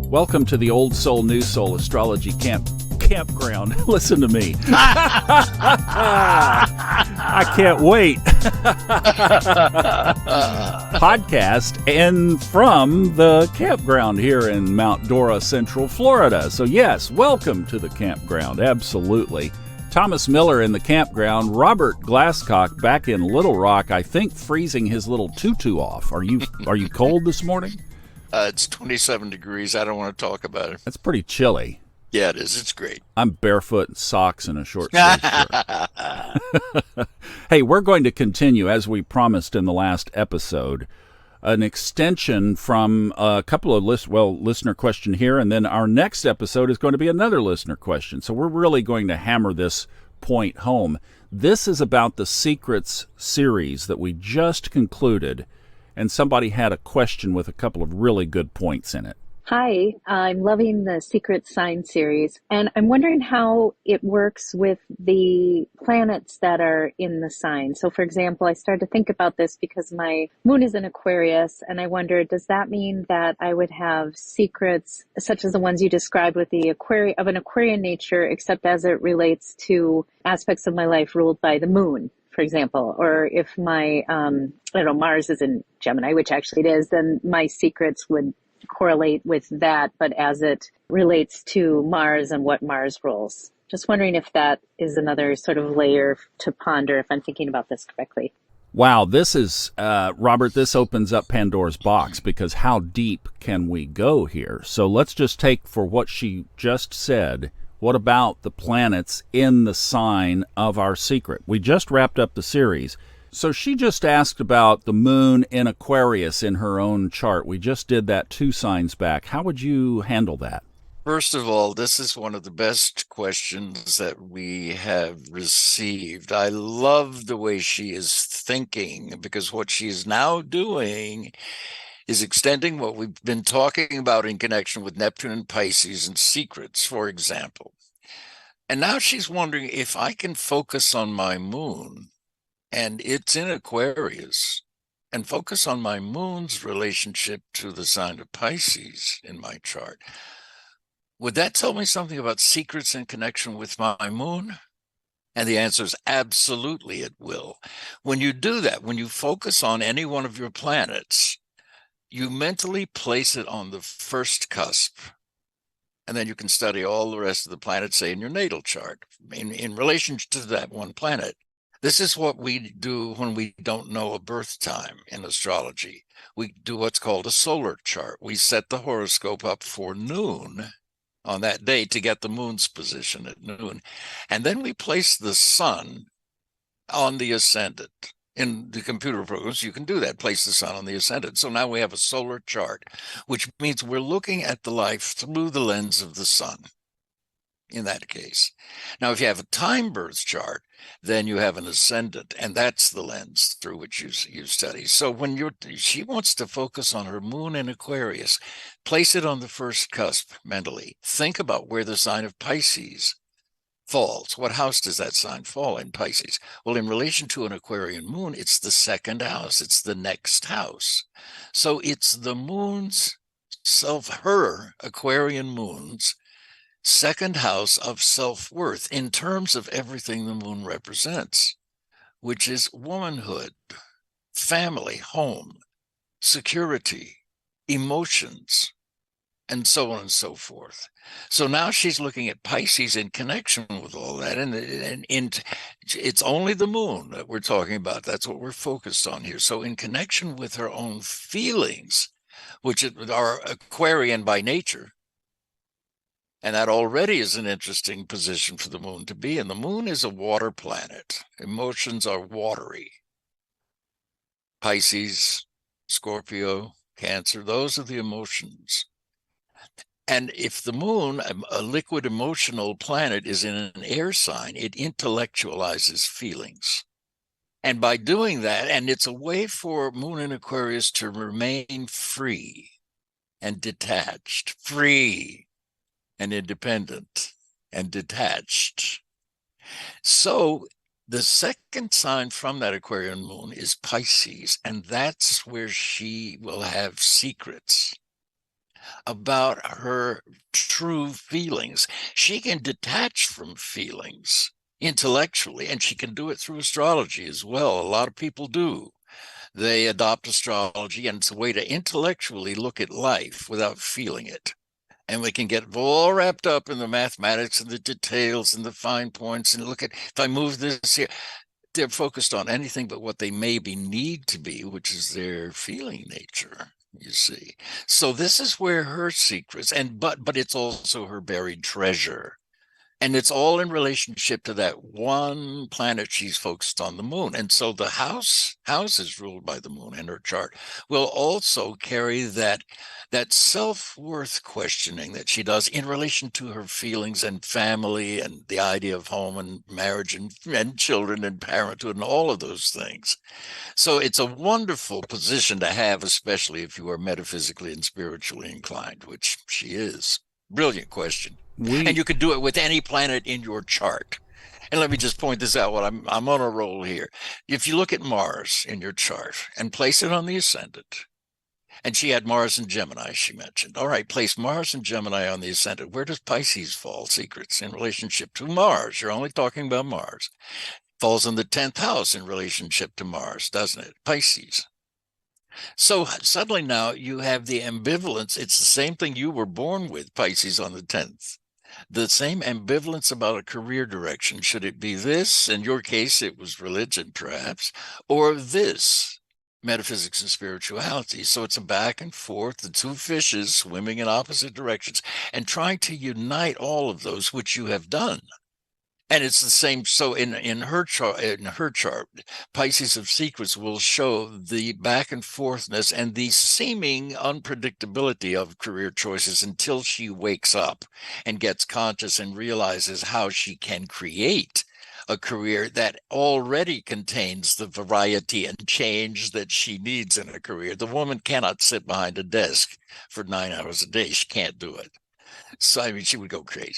Welcome to the Old Soul, New Soul Astrology Campground. Listen to me. I can't wait. Podcast and from the campground here in Mount Dora, Central Florida. So yes, welcome to the campground. Absolutely. Thomas Miller in the campground. Robert Glasscock back in Little Rock, I think freezing his little tutu off. Are you cold this morning? It's 27 degrees. I don't want to talk about it. That's pretty chilly. Yeah, it is. It's great. I'm barefoot in socks and a short sleeve shirt. Hey, we're going to continue, as we promised in the last episode, an extension from a couple of listener question here, and then our next episode is going to be another listener question. So we're really going to hammer this point home. This is about the Secrets series that we just concluded, and somebody had a question with a couple of really good points in it. Hi, I'm loving the Secret Sign series, and I'm wondering how it works with the planets that are in the sign. So, for example, I started to think about this because my moon is in Aquarius, and I wonder, does that mean that I would have secrets such as the ones you described with the of an Aquarian nature, except as it relates to aspects of my life ruled by the moon? For example, or if my, Mars is in Gemini, which actually it is, then my secrets would correlate with that, but as it relates to Mars and what Mars rules. Just wondering if that is another sort of layer to ponder, if I'm thinking about this correctly. Wow, this is, Robert, this opens up Pandora's box, because how deep can we go here? So let's just take for what she just said. What about the planets in the sign of our secret? We just wrapped up the series. So she just asked about the moon in Aquarius in her own chart. We just did that 2 signs back. How would you handle that? First of all, this is one of the best questions that we have received. I love the way she is thinking, because what she is now doing is extending what we've been talking about in connection with Neptune and Pisces and secrets, for example. And now she's wondering if I can focus on my moon, and it's in Aquarius, and focus on my moon's relationship to the sign of Pisces in my chart. Would that tell me something about secrets in connection with my moon? And the answer is absolutely it will. When you do that, when you focus on any one of your planets, you mentally place it on the first cusp, and then you can study all the rest of the planets, say in your natal chart, in relation to that one planet. This is what we do when we don't know a birth time in astrology. We do what's called a solar chart. We set the horoscope up for noon on that day to get the moon's position at noon. And then we place the sun on the ascendant. In the computer programs, you can do that, place the sun on the ascendant. So now we have a solar chart, which means we're looking at the life through the lens of the sun in that case. Now, if you have a time birth chart, then you have an ascendant, and that's the lens through which you study. So when she wants to focus on her moon in Aquarius, place it on the first cusp mentally. Think about where the sign of Pisces falls. What house does that sign fall in, Pisces? Well, in relation to an Aquarian moon, it's the second house. It's the next house. So it's the moon's her Aquarian moon's second house of self-worth in terms of everything the moon represents, which is womanhood, family, home, security, emotions, and so on and so forth. So now she's looking at Pisces in connection with all that, and it's only the moon that we're talking about. That's what we're focused on here. So in connection with her own feelings, which are Aquarian by nature, and that already is an interesting position for the moon to be in. The moon is a water planet. Emotions are watery. Pisces, Scorpio, Cancer, those are the emotions. And if the moon, a liquid emotional planet, is in an air sign, it intellectualizes feelings. And by doing that, and it's a way for moon in Aquarius to remain free and detached, free and independent and detached. So the second sign from that Aquarian moon is Pisces, and that's where she will have secrets. about her true feelings. She can detach from feelings intellectually, and she can do it through astrology as well. A lot of people do. They adopt astrology, and it's a way to intellectually look at life without feeling it. And we can get all wrapped up in the mathematics and the details and the fine points and look at, if I move this here, they're focused on anything but what they maybe need to be, which is their feeling nature, you see. So this is where her secrets, and but it's also her buried treasure. And it's all in relationship to that one planet she's focused on, the moon. And so the house is ruled by the moon in her chart, will also carry that self-worth questioning that she does in relation to her feelings and family and the idea of home and marriage and children and parenthood and all of those things. So it's a wonderful position to have, especially if you are metaphysically and spiritually inclined, which she is. Brilliant question. And you can do it with any planet in your chart. And let me just point this out while I'm on a roll here. If you look at Mars in your chart and place it on the ascendant, and she had Mars and Gemini, she mentioned. All right, place Mars and Gemini on the ascendant. Where does Pisces fall? Secrets in relationship to Mars. You're only talking about Mars. Falls in the 10th house in relationship to Mars, doesn't it? Pisces. So suddenly now you have the ambivalence. It's the same thing you were born with, Pisces on the 10th. The same ambivalence about a career direction. Should it be this? In your case, it was religion, perhaps, or this, metaphysics and spirituality. So it's a back and forth, the two fishes swimming in opposite directions and trying to unite all of those, which you have done. And it's the same. So in her chart, Pisces of Secrets will show the back and forthness and the seeming unpredictability of career choices until she wakes up and gets conscious and realizes how she can create a career that already contains the variety and change that she needs in a career. The woman cannot sit behind a desk for 9 hours a day. She can't do it. So, I mean, she would go crazy.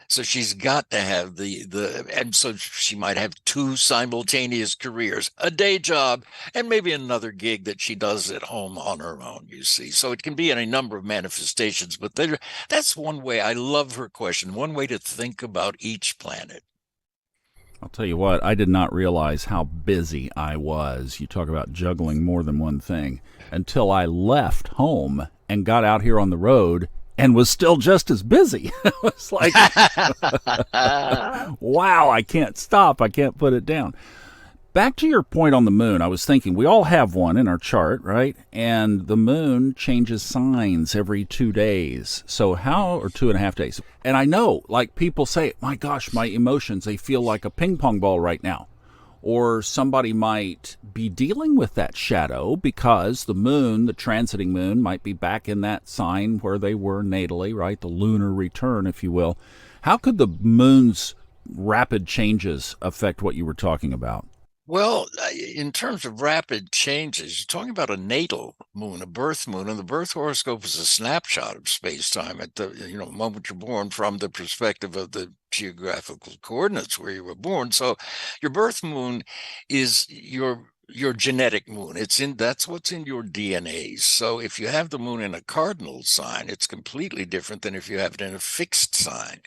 So she's got to have and so she might have two simultaneous careers, a day job, and maybe another gig that she does at home on her own, you see. So it can be in a number of manifestations, but that's one way. I love her question, one way to think about each planet. I'll tell you what, I did not realize how busy I was. You talk about juggling more than one thing until I left home and got out here on the road and was still just as busy. It was like, wow, I can't stop. I can't put it down. Back to your point on the moon, I was thinking we all have one in our chart, right? And the moon changes signs every 2 days. So how, or 2.5 days. And I know, like people say, my gosh, my emotions, they feel like a ping pong ball right now. Or somebody might be dealing with that shadow because the moon, the transiting moon, might be back in that sign where they were natally, right? The lunar return, if you will. How could the moon's rapid changes affect what you were talking about? Well, in terms of rapid changes, you're talking about a natal moon, a birth moon, and the birth horoscope is a snapshot of space-time at the moment you're born from the perspective of the geographical coordinates where you were born. So your birth moon is your genetic moon. That's what's in your DNA. So if you have the moon in a cardinal sign, it's completely different than if you have it in a fixed sign.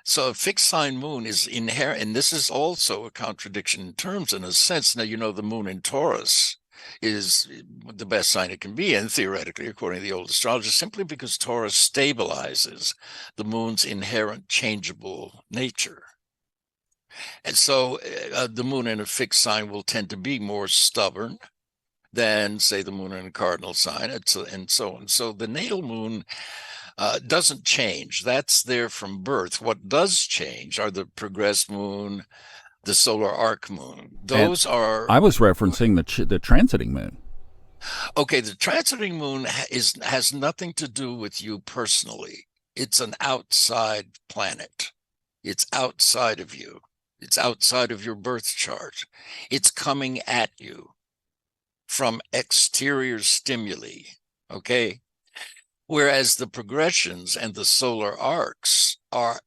So a fixed sign moon is inherent, and this is also a contradiction in terms in a sense. Now, the moon in Taurus is the best sign it can be in, theoretically, according to the old astrologers, simply because Taurus stabilizes the moon's inherent changeable nature. And so the moon in a fixed sign will tend to be more stubborn than, say, the moon in a cardinal sign, and so on. So the natal moon doesn't change. That's there from birth. What does change are the progressed moon, the solar arc moon. Those are. I was referencing the transiting moon. Okay, the transiting moon has nothing to do with you personally. It's an outside planet. It's outside of you. It's outside of your birth chart. It's coming at you from exterior stimuli. Okay. Whereas the progressions and the solar arcs are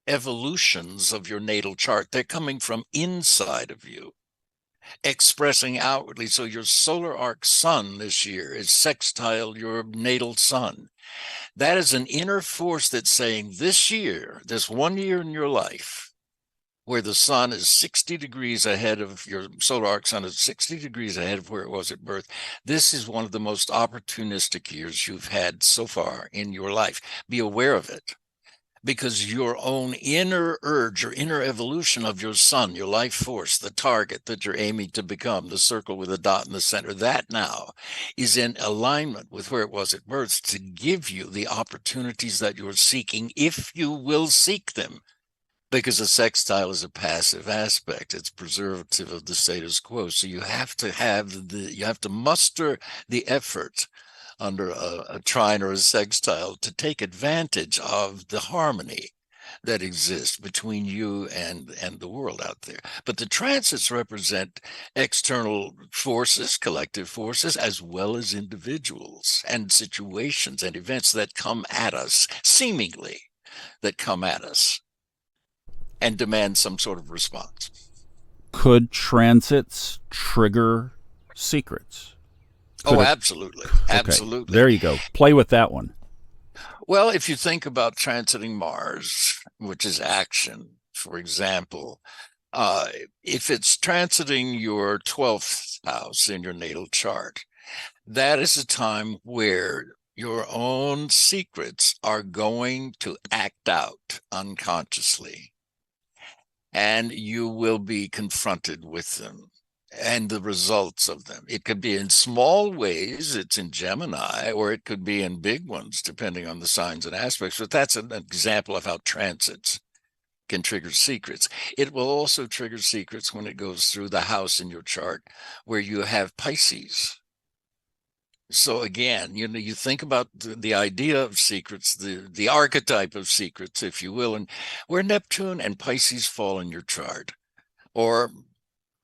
evolutions of your natal chart. They're coming from inside of you, expressing outwardly. So your solar arc sun this year is sextile your natal sun. That is an inner force that's saying this year, this 1 year in your life, where the sun is 60 degrees ahead of your solar arc sun is 60 degrees ahead of where it was at birth. This is one of the most opportunistic years you've had so far in your life. Be aware of it, because your own inner urge, your inner evolution of your sun, your life force, the target that you're aiming to become, the circle with a dot in the center, that now is in alignment with where it was at birth to give you the opportunities that you're seeking, if you will seek them. Because a sextile is a passive aspect. It's preservative of the status quo. So you have to muster the effort under a trine or a sextile to take advantage of the harmony that exists between you and the world out there. But the transits represent external forces, collective forces, as well as individuals and situations and events that come at us, seemingly that come at us, and demand some sort of response. Could transits trigger secrets? Absolutely. Absolutely. Okay. There you go. Play with that one. Well, if you think about transiting Mars, which is action, for example, if it's transiting your 12th house in your natal chart, that is a time where your own secrets are going to act out unconsciously, and you will be confronted with them and the results of them. It could be in small ways, it's in Gemini, or it could be in big ones, depending on the signs and aspects. But that's an example of how transits can trigger secrets. It will also trigger secrets when it goes through the house in your chart where you have Pisces. So again, you think about the idea of secrets, the archetype of secrets, if you will, and where Neptune and Pisces fall in your chart, or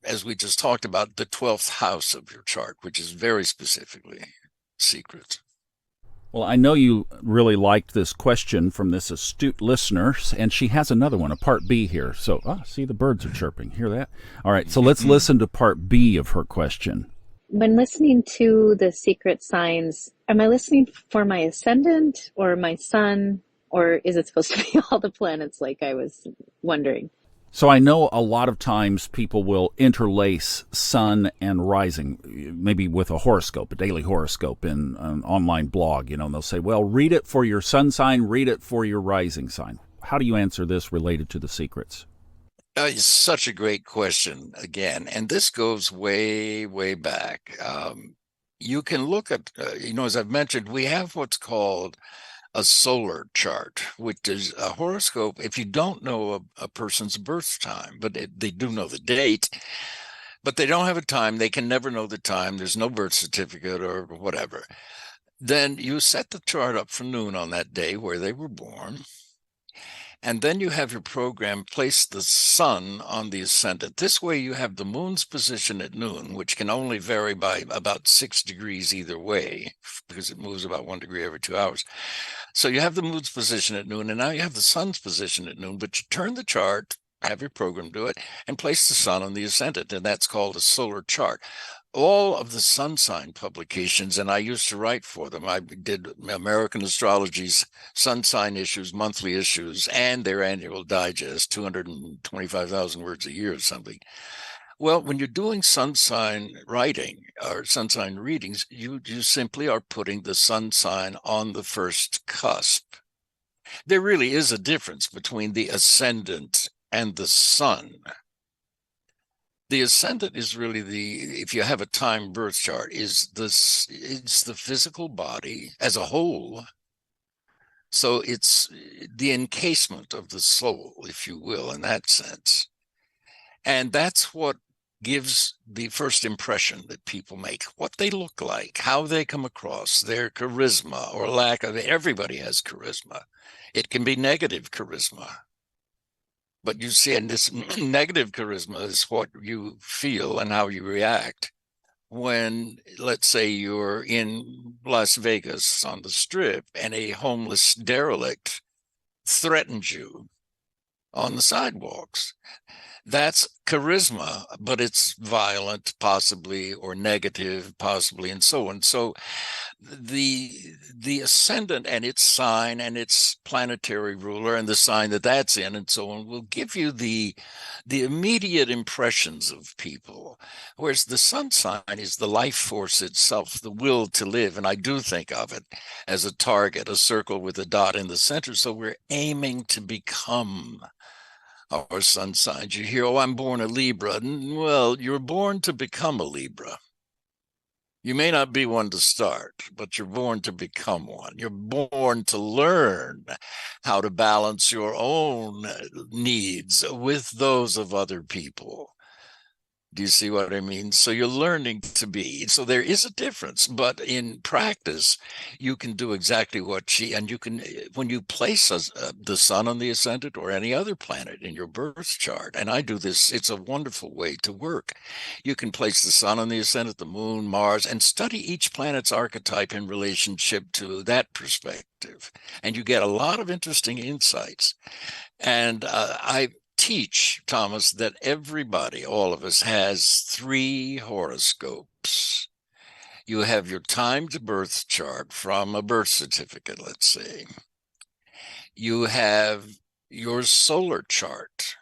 as we just talked about, the 12th house of your chart, which is very specifically secret. Well, I know you really liked this question from this astute listener, and she has another one, a part B here. So, see, the birds are chirping. Hear that? All right, so let's listen to part B of her question. When listening to the secret signs, am I listening for my ascendant or my sun, or is it supposed to be all the planets, like I was wondering? So I know a lot of times people will interlace sun and rising, maybe with a horoscope, a daily horoscope in an online blog, and they'll say, well, read it for your sun sign, read it for your rising sign. How do you answer this related to the secrets? It's such a great question again, and this goes way, way back. You can look at, as I've mentioned, we have what's called a solar chart, which is a horoscope. If you don't know a person's birth time, but they do know the date, but they don't have a time, they can never know the time, there's no birth certificate or whatever, then you set the chart up for noon on that day where they were born. And then you have your program place the sun on the ascendant. This way you have the moon's position at noon, which can only vary by about 6 degrees either way, because it moves about 1 degree every 2 hours. So you have the moon's position at noon, and now you have the sun's position at noon, but you turn the chart, have your program do it, and place the sun on the ascendant, and that's called a solar chart. All of the sun sign publications, and I used to write for them. I did American Astrology's sun sign issues, monthly issues, and their annual digest, 225,000 words a year or something. Well, when you're doing sun sign writing or sun sign readings, you simply are putting the sun sign on the first cusp. There really is a difference between the ascendant and the sun. The ascendant is really if you have a time birth chart, it's the physical body as a whole. So it's the encasement of the soul, if you will, in that sense. And that's what gives the first impression that people make, what they look like, how they come across, their charisma or lack of it. Everybody has charisma. It can be negative charisma. But you see, and this negative charisma is what you feel and how you react when, let's say, you're in Las Vegas on the Strip and a homeless derelict threatens you on the sidewalks. That's charisma, but it's violent, possibly, or negative, possibly, and so on. So the the ascendant and its sign and its planetary ruler and the sign that that's in and so on will give you the immediate impressions of people, whereas the sun sign is the life force itself, the will to live. And I do think of it as a target, a circle with a dot in the center. So we're aiming to become our sun signs. You hear, oh, I'm born a Libra. Well, you're born to become a Libra. You may not be one to start, but you're born to become one. You're born to learn how to balance your own needs with those of other people. Do you see what I mean? So you're learning to be. So there is a difference, but in practice, you can do exactly what and you can, when you place the sun on the ascendant or any other planet in your birth chart, and I do this, it's a wonderful way to work. You can place the sun on the ascendant, the moon, Mars, and study each planet's archetype in relationship to that perspective. And you get a lot of interesting insights. And I teach, Thomas, that everybody, all of us, has 3 horoscopes. You have your timed birth chart from a birth certificate, let's say. You have your solar chart,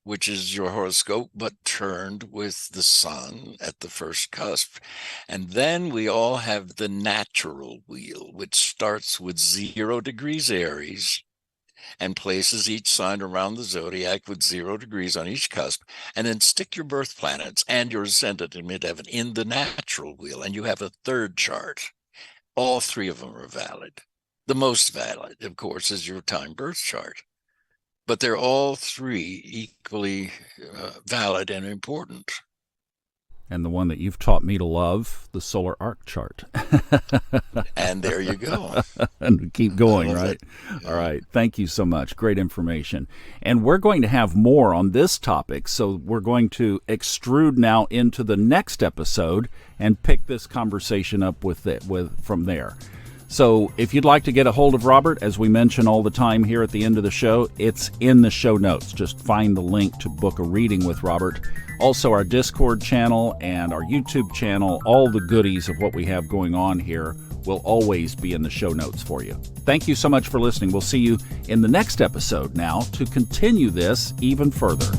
which is your horoscope, but turned with the sun at the first cusp. And then we all have the natural wheel, which starts with 0 degrees Aries, and places each sign around the zodiac with 0 degrees on each cusp, and then stick your birth planets and your ascendant in midheaven in the natural wheel, and you have a third chart. All 3 of them are valid. The most valid, of course, is your time birth chart. But they're all 3 equally valid and important. And the one that you've taught me to love, the solar arc chart. And there you go. And keep going, right? Yeah. All right. Thank you so much. Great information. And we're going to have more on this topic, so we're going to extrude now into the next episode and pick this conversation up from there. So if you'd like to get a hold of Robert, as we mention all the time here at the end of the show, it's in the show notes. Just find the link to book a reading with Robert. Also, our Discord channel and our YouTube channel, all the goodies of what we have going on here will always be in the show notes for you. Thank you so much for listening. We'll see you in the next episode now to continue this even further.